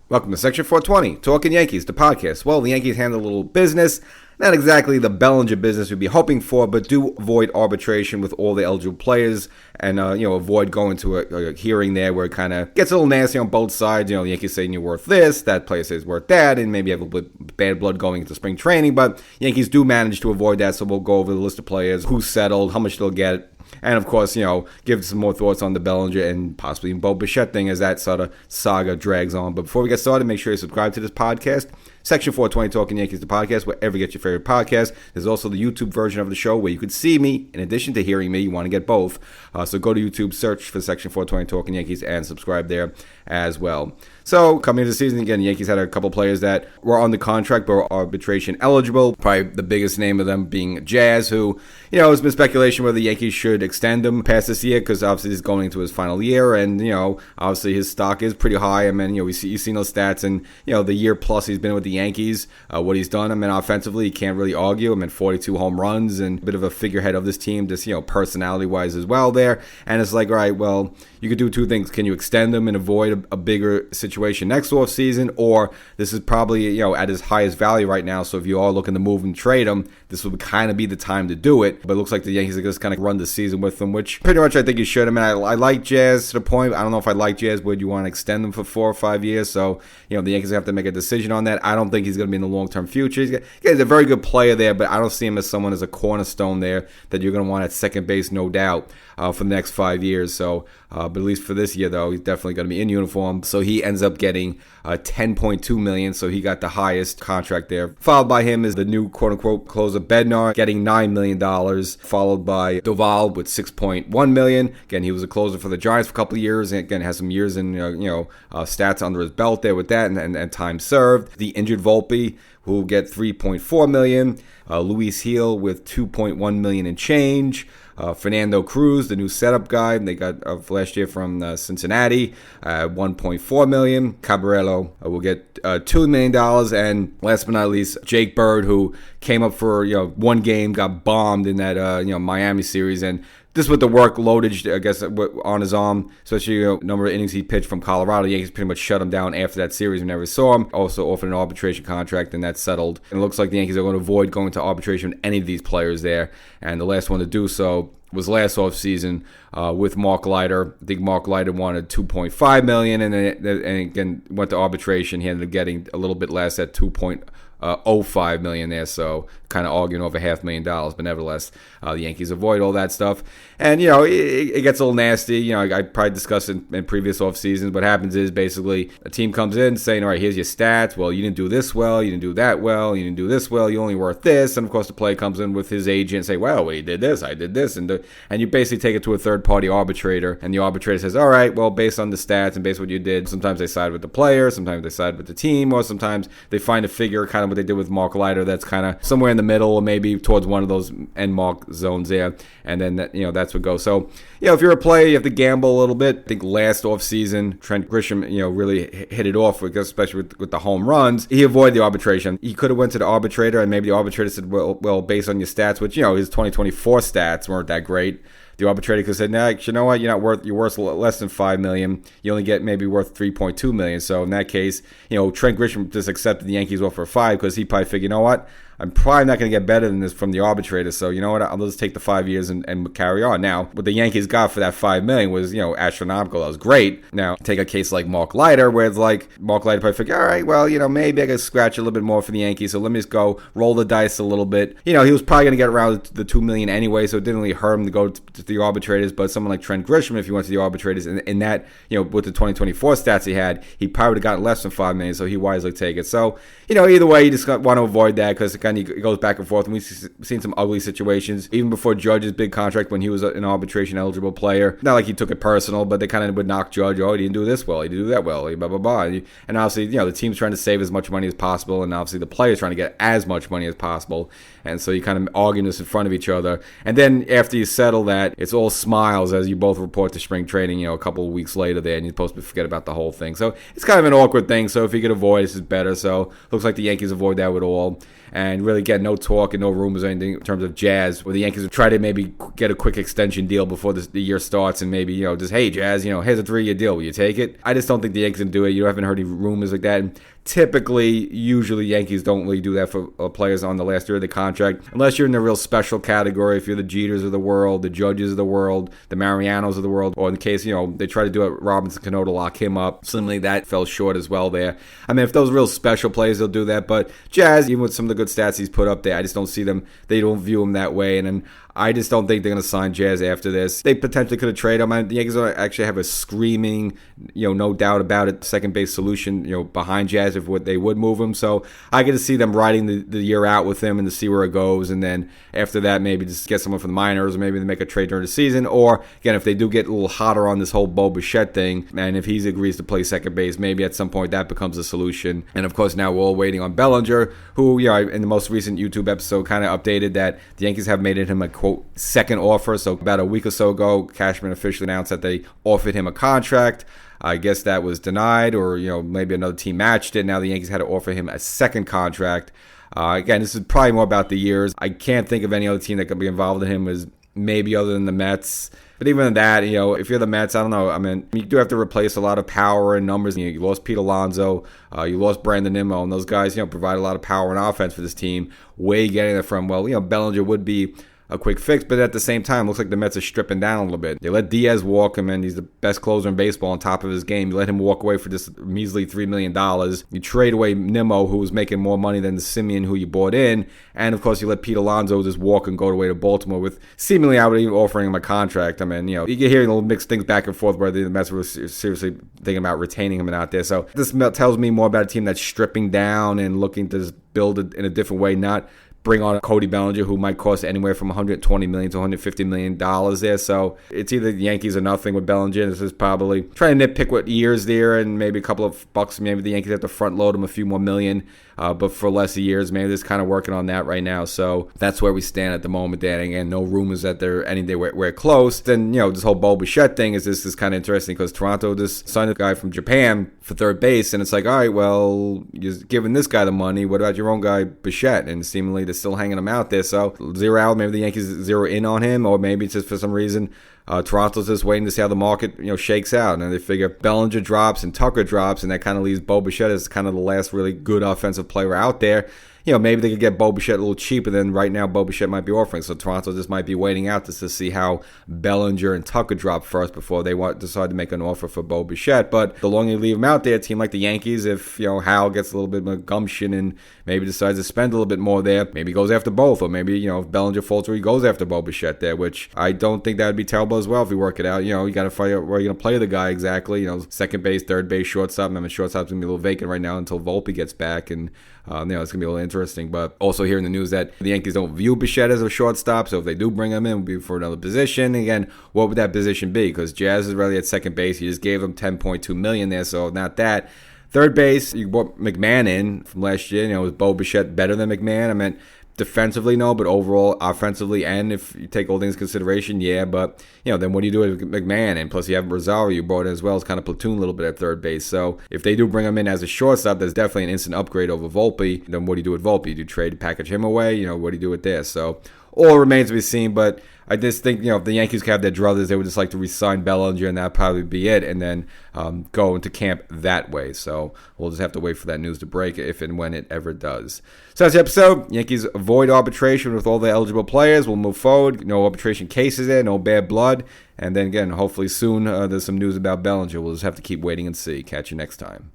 Welcome to Section 420, Talkin Yankees, the podcast. Well, the Yankees handle a little business. Not exactly the Bellinger business we'd be hoping for, but do avoid arbitration with all the eligible players and, avoid going to a hearing there where it kind of gets a little nasty on both sides. The Yankees saying you're worth this, that player says worth that, and maybe have a little bit bad blood going into spring training. But Yankees do manage to avoid that, so we'll go over the list of players, who settled, how much they'll get. And, of course, give some more thoughts on the Bellinger and possibly Bo Bichette thing as that sort of saga drags on. But before we get started, make sure you subscribe to this podcast. Section 420, Talkin Yankees, the podcast, wherever you get your favorite podcast. There's also the YouTube version of the show where you can see me. In addition to hearing me, you want to get both. So go to YouTube, search for Section 420, Talkin Yankees, and subscribe there as well. So coming into the season, again, the Yankees had a couple players that were on the contract but were arbitration eligible. Probably the biggest name of them being Jazz, who, there's been speculation whether the Yankees should extend him past this year because obviously he's going into his final year, and, obviously his stock is pretty high. I mean, you've seen those stats, and, the year plus he's been with the Yankees, what he's done. I mean, offensively, you can't really argue. I mean, 42 home runs and a bit of a figurehead of this team, just, personality-wise as well there. And it's like, all right, well, you could do two things. Can you extend him and avoid a bigger situation next offseason? Or this is probably, at his highest value right now. So if you are looking to move and trade him, this would kind of be the time to do it. But it looks like the Yankees are just kind of run the season with him, which pretty much I think you should. I mean, I like Jazz to the point. I don't know if I like Jazz. Would you want to extend him for 4 or 5 years? So, the Yankees have to make a decision on that. I don't think he's going to be in the long-term future. He's a very good player there, but I don't see him as someone as a cornerstone there that you're going to want at second base, no doubt, for the next 5 years. So, but at least for this year, though, he's definitely going to be in uniform. So he ends up getting $10.2 million. So he got the highest contract there. Followed by him is the new quote-unquote closer Bednar, getting $9 million. Followed by Doval with $6.1 million. Again, he was a closer for the Giants for a couple of years. And again, has some years in stats under his belt there with that and time served. The injured Volpe, who will get $3.4 million. Luis Gil with $2.1 million in change. Fernando Cruz, the new setup guy, they got last year from Cincinnati, $1.4 million. Cabrera will get $2 million. And last but not least, Jake Bird, who came up for one game, got bombed in that Miami series, and this with the workloadage, I guess, on his arm, especially number of innings he pitched from Colorado. The Yankees pretty much shut him down after that series. We never saw him. Also offered an arbitration contract, and that's settled. And it looks like the Yankees are going to avoid going to arbitration with any of these players there. And the last one to do so was last offseason with Mark Leiter. I think Mark Leiter wanted $2.5 million, and again went to arbitration. He ended up getting a little bit less at $2.05 million there, so kind of arguing over $500,000, but nevertheless, the Yankees avoid all that stuff. And, it gets a little nasty. I probably discussed it in previous off seasons. What happens is basically a team comes in saying, all right, here's your stats. Well, you didn't do this well. You didn't do that well. You didn't do this well. You're only worth this. And, of course, the player comes in with his agent and say, well, he did this. I did this. And you basically take it to a third-party arbitrator. And the arbitrator says, all right, well, based on the stats and based on what you did, sometimes they side with the player. Sometimes they side with the team. Or sometimes they find a figure, kind of what they did with Mark Leiter, that's kind of somewhere in the middle or maybe towards one of those end mark zones there. And then, that's what goes. So, if you're a player, you have to gamble a little bit. I think last offseason, Trent Grisham, really hit it off, especially with the home runs. He avoided the arbitration. He could have went to the arbitrator, and maybe the arbitrator said, well, based on your stats, which, his 2024 stats weren't that great. The arbitrator could have said, nah, you know what, you're worth less than $5 million. You only get maybe worth $3.2 million. So in that case, Trent Grisham just accepted the Yankees offer for $5 because he probably figured, you know what, I'm probably not going to get better than this from the arbitrator. So you know what, I'll just take the 5 years and carry on. Now, what the Yankees got for that $5 million was, astronomical. That was great. Now, take a case like Mark Leiter, where it's like Mark Leiter probably figured, all right, well, maybe I can scratch a little bit more for the Yankees. So let me just go roll the dice a little bit. He was probably going to get around the $2 million anyway, so it didn't really hurt him to go to the arbitrators. But someone like Trent Grisham, if he went to the arbitrators, in that, with the 2024 stats he had, he probably would have gotten less than $5 million. So he wisely take it. So, either way, you just want to avoid that because it goes back and forth. And we've seen some ugly situations even before Judge's big contract when he was an arbitration eligible player. Not like he took it personal, but they kind of would knock Judge. Oh, he didn't do this well. He didn't do that well. Blah, blah, blah. And obviously, the team's trying to save as much money as possible. And obviously the player's trying to get as much money as possible. And so you kind of arguing this in front of each other. And then after you settle that, it's all smiles as you both report to spring training, a couple of weeks later there, and you're supposed to forget about the whole thing. So it's kind of an awkward thing. So if you could avoid, this is better. So looks like the Yankees avoid that with all. And, and really get no talk and no rumors or anything in terms of Jazz, where the Yankees would try to maybe get a quick extension deal before the year starts and maybe, just, hey, Jazz, here's a 3-year deal. Will you take it? I just don't think the Yankees can do it. You haven't heard any rumors like that. And usually Yankees don't really do that for players on the last year of the contract, unless you're in the real special category. If you're the Jeters of the world, the Judges of the world, the Marianos of the world, or in the case, they try to do it, Robinson Cano to lock him up. Suddenly that fell short as well there. I mean, if those real special players, they'll do that. But Jazz, even with some of the good stats he's put up there, I just don't see them. They don't view him that way. And then I just don't think they're going to sign Jazz after this. They potentially could have traded him. The Yankees actually have a screaming, no doubt about it, second base solution, behind Jazz if they would move him. So I get to see them riding the year out with him and to see where it goes. And then after that, maybe just get someone from the minors, or maybe they make a trade during the season. Or, again, if they do get a little hotter on this whole Bo Bichette thing, and if he agrees to play second base, maybe at some point that becomes a solution. And, of course, now we're all waiting on Bellinger, who, in the most recent YouTube episode kind of updated that the Yankees have made him a quote second offer. So about a week or so ago, Cashman officially announced that they offered him a contract. I guess that was denied, or maybe another team matched it. Now the Yankees had to offer him a second contract. Again, this is probably more about the years. I can't think of any other team that could be involved in him, as maybe other than the Mets. But even that, if you're the Mets, I don't know. I mean, you do have to replace a lot of power and numbers. You lost Pete Alonso, you lost Brandon Nimmo, and those guys, provide a lot of power and offense for this team. Where are you getting it from? Well, Bellinger would be a quick fix, but at the same time, looks like the Mets are stripping down a little bit. They let Diaz walk him, and he's the best closer in baseball on top of his game. You let him walk away for just measly $3 million. You trade away Nimmo, who was making more money than Simeon, who you bought in, and of course you let Pete Alonso just walk and go away to Baltimore with seemingly, I would even offering him a contract. I mean, you get hearing little mixed things back and forth whether the Mets were seriously thinking about retaining him and out there. So this tells me more about a team that's stripping down and looking to build it in a different way, not bring on Cody Bellinger, who might cost anywhere from $120 million to $150 million there. So it's either the Yankees or nothing with Bellinger. This is probably trying to nitpick what years there, and maybe a couple of bucks. Maybe the Yankees have to front load him a few more million, but for less years. Maybe they're kind of working on that right now. So that's where we stand at the moment, Dan. Again, no rumors that they're anywhere close. Then, this whole Bo Bichette thing is kind of interesting, because Toronto just signed a guy from Japan for third base, and it's like, all right, well, you're giving this guy the money. What about your own guy, Bichette? And seemingly they're still hanging him out there. So zero out. Maybe the Yankees zero in on him, or maybe it's just for some reason Toronto's just waiting to see how the market shakes out, and they figure Bellinger drops and Tucker drops, and that kind of leaves Bo Bichette as kind of the last really good offensive player out there. Maybe they could get Bo Bichette a little cheaper than right now Bo Bichette might be offering. So Toronto just might be waiting out just to see how Bellinger and Tucker drop first before they decide to make an offer for Bo Bichette. But the longer you leave him out there, a team like the Yankees, if Hal gets a little bit more gumption and maybe decides to spend a little bit more there, maybe goes after both. Or maybe, if Bellinger falls through, he goes after Bo Bichette there, which I don't think that would be terrible as well if you work it out. You got to find out where you're going to play the guy exactly. Second base, third base, shortstop. I mean, shortstop's going to be a little vacant right now until Volpe gets back, and it's going to be a little interesting. But also hearing the news that the Yankees don't view Bichette as a shortstop, so if they do bring him in, it will be for another position. Again, what would that position be? Because Jazz is really at second base. You just gave him $10.2 million there, so not that. Third base, you brought McMahon in from last year. Was Bo Bichette better than McMahon? I mean, defensively, no, but overall, offensively, and if you take all things into consideration, yeah. But, then what do you do with McMahon? And plus, you have Rosario you brought in as well as kind of platoon a little bit at third base. So if they do bring him in as a shortstop, that's definitely an instant upgrade over Volpe. Then what do you do with Volpe? Do you trade, package him away? What do you do with this? So all remains to be seen, but I just think, if the Yankees could have their druthers, they would just like to re-sign Bellinger, and that'd probably be it, and then go into camp that way. So we'll just have to wait for that news to break if and when it ever does. So that's the episode. Yankees avoid arbitration with all the eligible players. We'll move forward. No arbitration cases there, no bad blood. And then again, hopefully soon there's some news about Bellinger. We'll just have to keep waiting and see. Catch you next time.